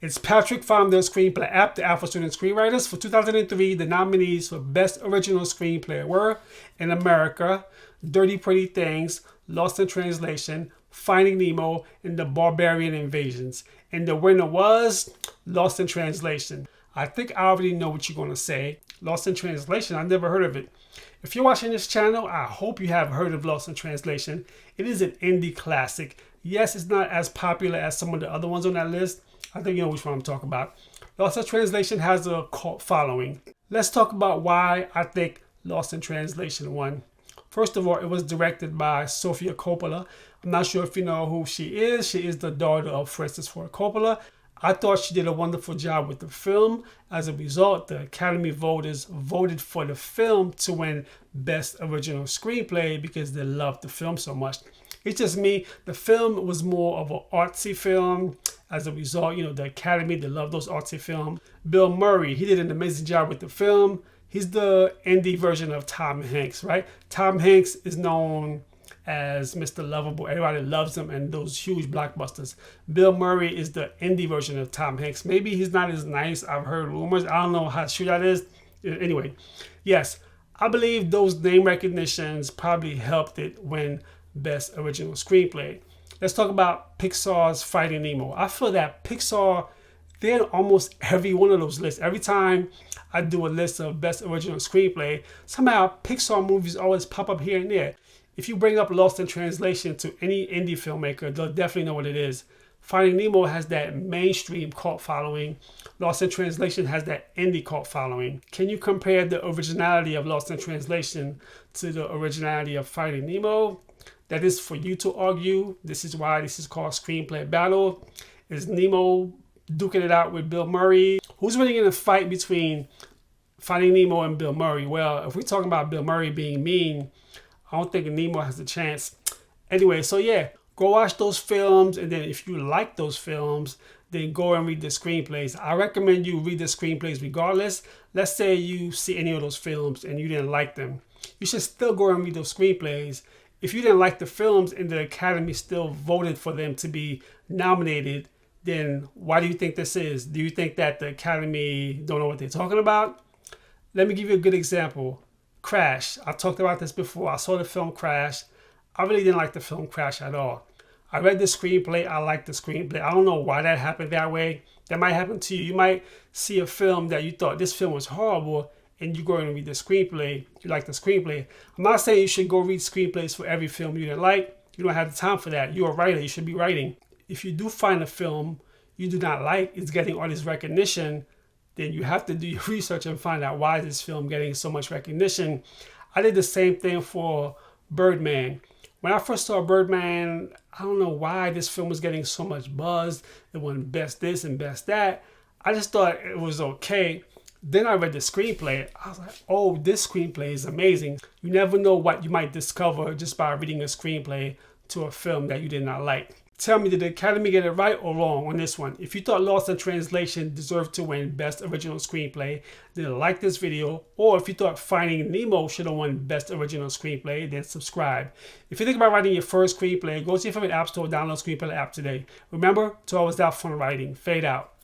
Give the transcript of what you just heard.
It's Patrick from the Screenplay app, the app for student screenwriters. For 2003, the nominees for Best Original Screenplay were In America, Dirty Pretty Things, Lost in Translation, Finding Nemo, and the Barbarian Invasions. And the winner was Lost in Translation. I think I already know what you're going to say. Lost in Translation, I never heard of it. If you're watching this channel, I hope you have heard of Lost in Translation. It is an indie classic. Yes, it's not as popular as some of the other ones on that list. I think you know which one I'm talking about. Lost in Translation has a cult following. Let's talk about why I think Lost in Translation won. First of all, it was directed by Sofia Coppola. I'm not sure if you know who she is. She is the daughter of Francis Ford Coppola. I thought she did a wonderful job with the film. As a result, the Academy voters voted for the film to win Best Original Screenplay because they loved the film so much. It's just me. The film was more of an artsy film. As a result, you know, the Academy, they love those artsy films. Bill Murray, he did an amazing job with the film. He's the indie version of Tom Hanks, right? Tom Hanks is known as Mr. Lovable. Everybody loves him and those huge blockbusters. Bill Murray is the indie version of Tom Hanks. Maybe he's not as nice. I've heard rumors. I don't know how true that is. Anyway, yes, I believe those name recognitions probably helped it win Best Original Screenplay. Let's talk about Pixar's Finding Nemo. I feel that Pixar, they're in almost every one of those lists. Every time I do a list of Best Original Screenplay, somehow Pixar movies always pop up here and there. If you bring up Lost in Translation to any indie filmmaker, they'll definitely know what it is. Finding Nemo has that mainstream cult following. Lost in Translation has that indie cult following. Can you compare the originality of Lost in Translation to the originality of Finding Nemo? That is for you to argue. This is why this is called Screenplay Battle. Is Nemo duking it out with Bill Murray? Who's winning in a fight between Finding Nemo and Bill Murray? Well, if we're talking about Bill Murray being mean, I don't think Nemo has a chance. Anyway, so yeah, go watch those films, and then if you like those films, then go and read the screenplays. I recommend you read the screenplays regardless. Let's say you see any of those films and you didn't like them. You should still go and read those screenplays. If you didn't like the films and the Academy still voted for them to be nominated, then why do you think this is? Do you think that the Academy don't know what they're talking about? Let me give you a good example. Crash. I talked about this before. I saw the film Crash. I really didn't like the film Crash at all. I read the screenplay. I liked the screenplay. I don't know why that happened that way. That might happen to you. You might see a film that you thought this film was horrible, and you go and read the screenplay. You like the screenplay. I'm not saying you should go read screenplays for every film you didn't like. You don't have the time for that. You're a writer. You should be writing. If you do find a film you do not like, it's getting all this recognition, then you have to do your research and find out why is this film getting so much recognition. I did the same thing for Birdman. When I first saw Birdman, I don't know why this film was getting so much buzz. It won best this and best that. I just thought it was okay. Then I read the screenplay. I was like, oh, this screenplay is amazing. You never know what you might discover just by reading a screenplay to a film that you did not like. Tell me, did the Academy get it right or wrong on this one? If you thought Lost in Translation deserved to win Best Original Screenplay, then like this video. Or if you thought Finding Nemo should have won Best Original Screenplay, then subscribe. If you think about writing your first screenplay, go to your favorite app store, download Screenplay app today. Remember to always have fun writing. Fade out.